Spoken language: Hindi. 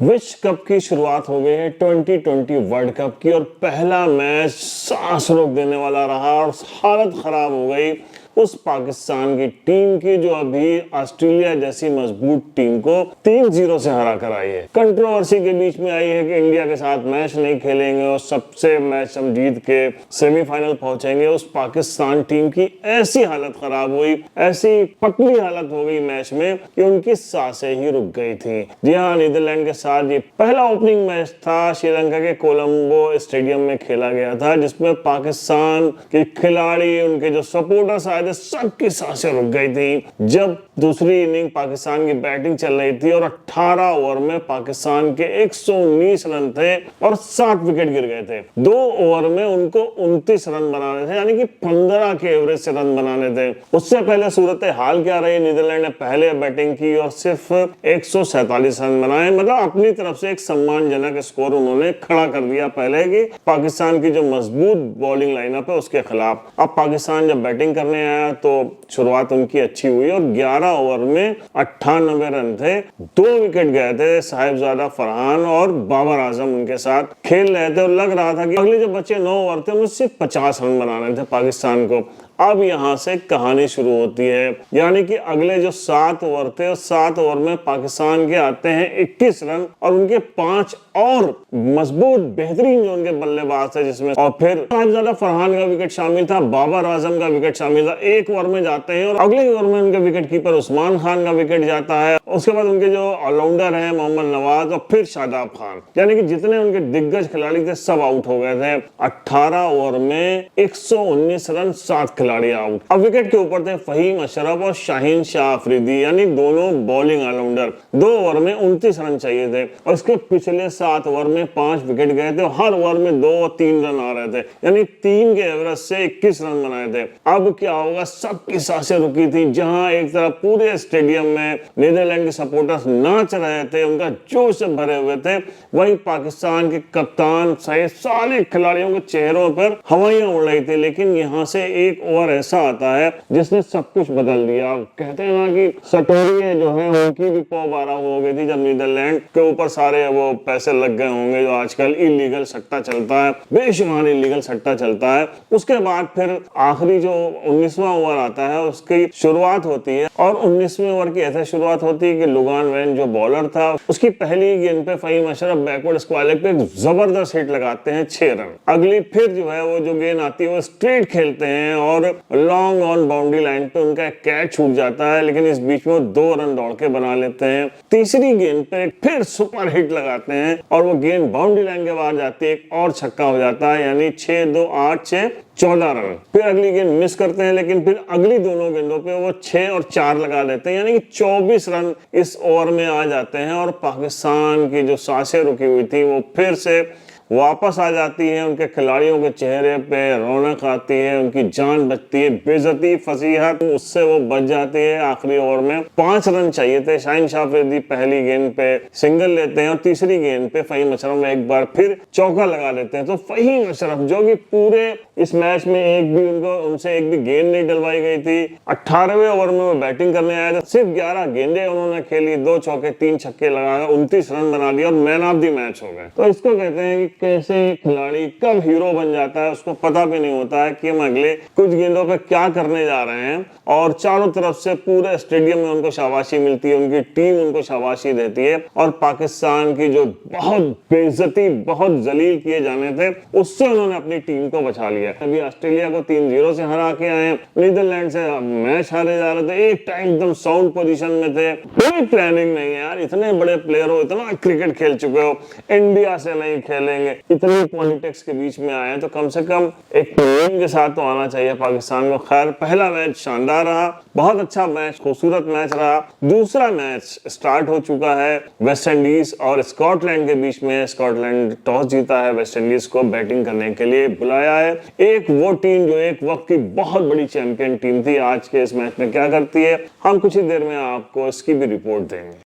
विश्व कप की शुरुआत हो गई है 2020 वर्ल्ड कप की और पहला मैच सांस रोक देने वाला रहा और हालत खराब हो गई उस पाकिस्तान की टीम की जो अभी ऑस्ट्रेलिया जैसी मजबूत टीम को 3-0 से हरा कर आई है। कंट्रोवर्सी के बीच में आई है कि इंडिया के साथ मैच नहीं खेलेंगे और सबसे मैच हम जीत के सेमीफाइनल पहुंचेंगे। उस पाकिस्तान टीम की ऐसी हालत खराब हुई, ऐसी पतली हालत हो गई मैच में कि उनकी सांसें ही रुक गई थी। जी हाँ, नीदरलैंड के साथ ये पहला ओपनिंग मैच था, श्रीलंका के कोलंबो स्टेडियम में खेला गया था, जिसमें पाकिस्तान के खिलाड़ी, उनके जो सपोर्टर्स आए थे, सबकी सांसें रुक गई थी जब दूसरी इनिंग पाकिस्तान की बैटिंग चल रही थी और 18 ओवर में पाकिस्तान के 119 रन थे और 7 विकेट गिर गए थे। 2 ओवर में उनको 29 रन बनाने थे, यानी कि 15 के एवरेज से रन बनाने थे। उससे पहले सूरत हाल क्या रही, नीदरलैंड ने पहले बैटिंग की और सिर्फ 147 रन बनाए, मतलब अपनी तरफ से एक सम्मानजनक स्कोर उन्होंने खड़ा कर दिया पहले की पाकिस्तान की जो मजबूत बॉलिंग लाइनअप है उसके खिलाफ। अब पाकिस्तान जब बैटिंग करने आया तो शुरुआत उनकी अच्छी हुई और 11 ओवर में 98 रन थे, 2 विकेट गए थे। साहिबजादा फरहान और बाबर आजम उनके साथ खेल रहे थे और लग रहा था कि अगले जो बचे 9 ओवर थे उनमें सिर्फ 50 रन बनाने थे पाकिस्तान को। अब यहां से कहानी शुरू होती है, यानी कि अगले जो 7 ओवर थे, 7 ओवर में पाकिस्तान के आते हैं 21 रन और उनके 5 और मजबूत बेहतरीन जो उनके बल्लेबाज थे, जिसमें और फिर साहिबजादा फरहान का विकेट शामिल था, बाबर आजम का विकेट शामिल था। 1 ओवर में जाते हैं और अगले ओवर में उनके विकेट कीपर उस्मान खान का विकेट जाता है। उसके बाद उनके जो ऑलराउंडर है मोहम्मद नवाज और फिर शादाब खान, यानी कि जितने उनके दिग्गज खिलाड़ी थे सब आउट हो गए थे। 18 ओवर में 119 रन, 7 खिलाड़ी आउट। अब विकेट के ऊपर थे फहीम अशरफ और शाहीन शाह अफरीदी, यानी दोनों बॉलिंग ऑलराउंडर। 2 ओवर में 29 रन चाहिए थे और इसके पिछले 7 ओवर में 5 विकेट गए थे और हर ओवर में 2 और 3 रन आ रहे थे, यानी 3 के एवरेज से 21 रन बनाए थे। अब क्या होगा, सबकी सांसें रुकी थी। जहां एक तरफ पूरे स्टेडियम में नीदरलैंड के सपोर्टर्स नाच रहे थे, उनका जोश से भरे हुए थे, वहीं पाकिस्तान के कप्तान सहित सारे खिलाड़ियों के चेहरों पर हवाइयां उड़ रही थी। लेकिन यहां से एक ओवर ऐसा आता है जिसने सब कुछ बदल दिया। कहते हैं ना कि सटोरिये जो है उनकी भी पौ बारह हो गई थी जब नीदरलैंड के ऊपर सारे वो पैसे लग गए होंगे जो आजकल इलीगल सट्टा चलता है, बेशुमार इलीगल सट्टा चलता है। उसके बाद फिर आखिरी जो 19वां ओवर आता है उसकी शुरुआत होती है और 19वें ओवर की ऐसे शुरुआत होती है कि लुगान वैन जो बॉलर था उसकी पहली गेंद पे Faheem Ashraf backward square leg पे एक जबरदस्त हिट लगाते हैं, 6 रन। अगली फिर जो है वो जो गेंद आती है वो स्ट्रेट खेलते हैं और लॉन्ग ऑन बाउंड्री लाइन पे उनका कैच छूट जाता है, लेकिन इस बीच में 2 रन दौड़ के बना लेते हैं। तीसरी गेंद पे फिर सुपर हिट लगाते हैं और वो गेंद बाउंड्री लाइन के बाहर जाती है, एक और छक्का हो जाता है, यानी 6-2-8-6 14 रन। फिर अगली गेंद मिस करते हैं, लेकिन फिर अगली दोनों गेंदों पे वो 6 और 4 लगा लेते हैं, यानी कि 24 रन इस ओवर में आ जाते हैं और पाकिस्तान की जो सांसें रुकी हुई थी वो फिर से वापस आ जाती है। उनके खिलाड़ियों के चेहरे पे रौनक आती है, उनकी जान बचती है। बेइज्जती फसीहत उससे वो बच जाती है। आखिरी ओवर में 5 रन चाहिए थे, शाहीन शाह अफरीदी पहली गेंद पे सिंगल लेते हैं और तीसरी गेंद पे फहीम अशरफ एक बार फिर चौका लगा लेते हैं। तो फहीम अशरफ जो कि पूरे इस मैच में उनसे एक भी गेंद नहीं डलवाई गई थी, 18वें ओवर में वो बैटिंग करने आए थे, सिर्फ 11 गेंदें उन्होंने खेली, 2 चौके 3 छक्के लगाकर 29 रन बना दिए और मैन ऑफ द मैच हो गए। तो इसको कहते हैं कि कैसे खिलाड़ी कब हीरो बन जाता है उसको पता भी नहीं होता है कि हम अगले कुछ गेंदों पे क्या करने जा रहे हैं। और चारों तरफ से पूरे स्टेडियम में उनको शाबाशी मिलती है, उनकी टीम उनको शाबाशी देती है और पाकिस्तान की जो बहुत बेइज्जती, बहुत जलील किए जाने थे, उससे उन्होंने अपनी टीम को बचा लिया। अभी ऑस्ट्रेलिया को 3-0 से हरा के आए, नीदरलैंड से मैच हारे जा रहे थे, एक टाइम एकदम साउंड पोजीशन में थे। कोई प्लानिंग नहीं है यार, इतने बड़े प्लेयर हो, इतना क्रिकेट खेल चुके हो, इंडिया से नहीं खेलेंगे, इतनी पॉलिटिक्स के बीच में आए हैं तो कम से कम एक टीम के साथ तो आना चाहिए पाकिस्तान को। खैर, पहला मैच शानदार रहा, बहुत अच्छा मैच, खूबसूरत मैच रहा। दूसरा मैच स्टार्ट हो चुका है वेस्ट इंडीज और स्कॉटलैंड के बीच में। स्कॉटलैंड टॉस जीता है, वेस्ट इंडीज को बैटिंग करने के लिए बुलाया है। एक वो टीम जो एक वक्त की बहुत बड़ी चैंपियन टीम थी, आज के इस मैच में क्या करती है, हम कुछ ही देर में आपको इसकी भी रिपोर्ट देंगे।